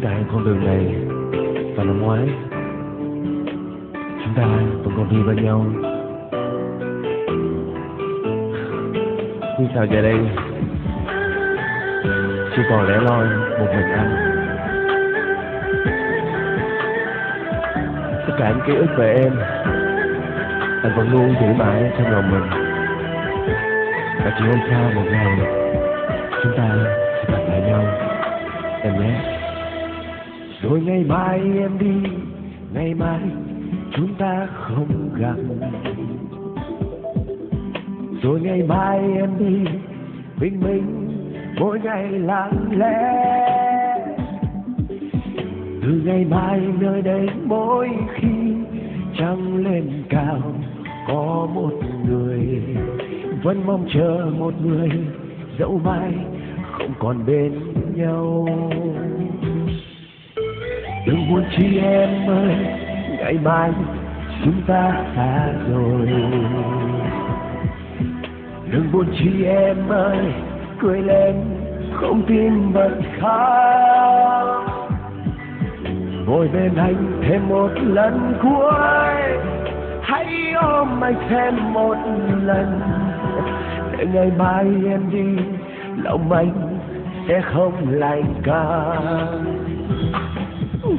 đại con đường này. Và năm ngoái chúng ta vẫn còn đi bên nhau. Nhưng sao giờ đây chỉ còn lẻ loi một mình anh. Tất cả những ký ức về em anh vẫn luôn giữ mãi trong lòng mình. Và chỉ hôm sau một ngày chúng ta sẽ gặp lại nhau em nhé. Rồi ngày mai em đi, ngày mai chúng ta không gặp. Rồi ngày mai em đi, bình minh mỗi ngày lặng lẽ. Từ ngày mai nơi đây mỗi khi trăng lên cao có một người vẫn mong chờ một người, dẫu mai không còn bên nhau. Đừng buồn chi em ơi, ngày mai chúng ta xa rồi. Đừng buồn chi em ơi, cười lên không tin vẫn khóc. Ngồi bên anh thêm một lần cuối, hãy ôm anh thêm một lần. Để ngày mai em đi, lòng anh sẽ không lạnh cả.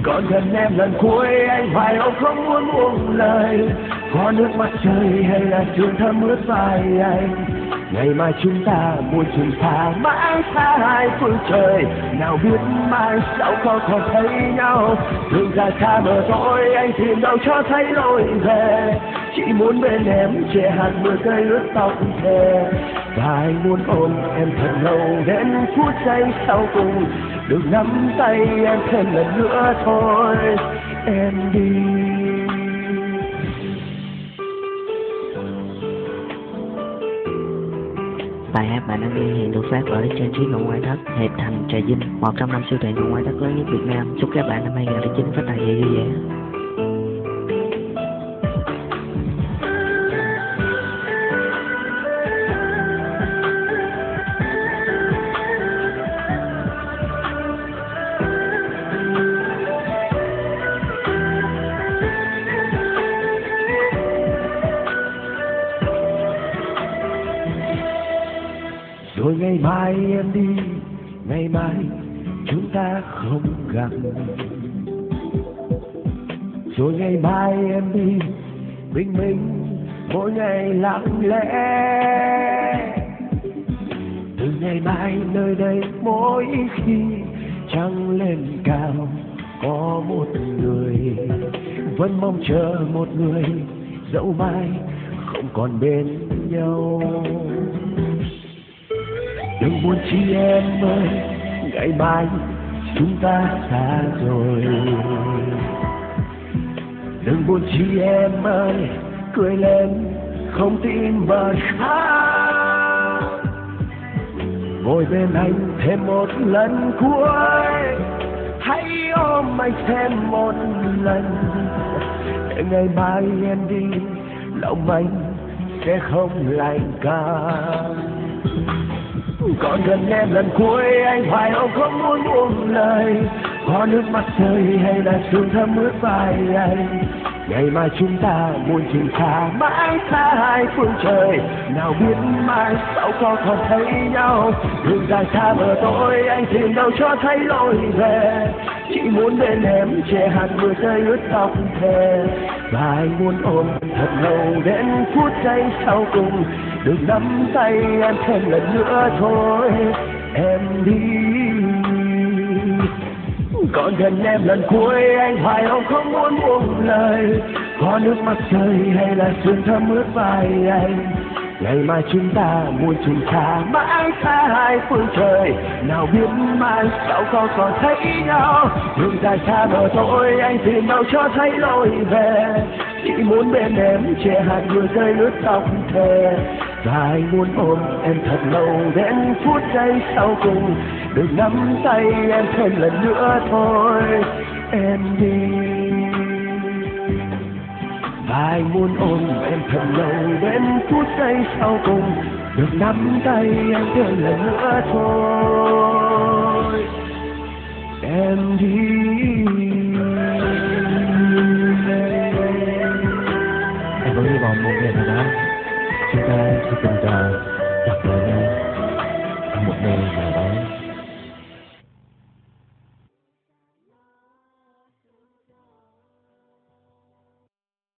Còn gần em lần cuối, anh phải không muốn buông lời. Có nước mắt rơi hay là sương thấm ướt vai anh. Ngày mai chúng ta buồn chung xa mãi xa hai phương trời. Nào biết mai sau có còn thấy nhau. Đường dài xa mờ tối, anh tìm đâu cho thấy lối về. Chỉ muốn bên em che hạt mưa rơi ướt tóc thề. Và anh muốn ôm em thật lâu đến phút giây sau cùng. Được nắm tay em thêm lần nữa thôi, em đi. Bài hát bạn đang nghe hiện được phát bởi trang trí nội ngoại thất Hiệp Thành Trà Vinh, một trong 5 siêu thị nội ngoại thất lớn nhất Việt Nam. Chúc các bạn năm 2009 có tài nghệ vui vẻ. Rồi ngày mai em đi, ngày mai chúng ta không gặp. Rồi ngày mai em đi, bình minh mỗi ngày lặng lẽ. Từ ngày mai nơi đây mỗi khi trăng lên cao có một người vẫn mong chờ một người, dẫu mai không còn bên nhau. Đừng buồn chi em ơi, ngày mai chúng ta xa rồi. Đừng buồn chi em ơi, cười lên không tin bờ khóc. Ngồi bên anh thêm một lần cuối, hãy ôm anh thêm một lần. Để ngày mai em đi, lòng anh sẽ không lạnh cả. Còn gần em lần cuối, anh phải không muốn buông lời. Có nước mắt rơi hay là sương thấm ướt vai anh. Ngày mai chúng ta buồn chung xa mãi xa hai phương trời. Nào biết mai sau có còn thấy nhau. Đường dài xa mờ tối, anh tìm đâu cho thấy lối về. Chỉ muốn bên em che hạt mưa rơi ướt tóc thề. Và anh muốn ôm thật lâu đến phút giây sau cùng. Được nắm tay em thêm lần nữa thôi, em đi. Còn gần em lần cuối, anh phải không muốn buông lời. Có nước mắt rơi hay là sương thấm ướt vai anh. Ngày mai chúng ta buồn chung xa mãi xa hai phương trời. Nào biết mai sau có còn thấy nhau. Đường dài xa mờ tối, anh tìm đâu cho thấy lối về. Chỉ muốn bên em che hạt mưa rơi ướt tóc thề. Và anh muốn ôm em thật lâu đến phút giây sau cùng. Được nắm tay em thêm lần nữa thôi, em đi. Và anh muốn ôm em thật lâu đến phút giây sau cùng. Được nắm tay em thêm lần nữa thôi, em em đi. Em vẫn hy vọng một ngày nào đó chúng ta sẽ tình cờ gặp lại nhau ở một nơi nào đó.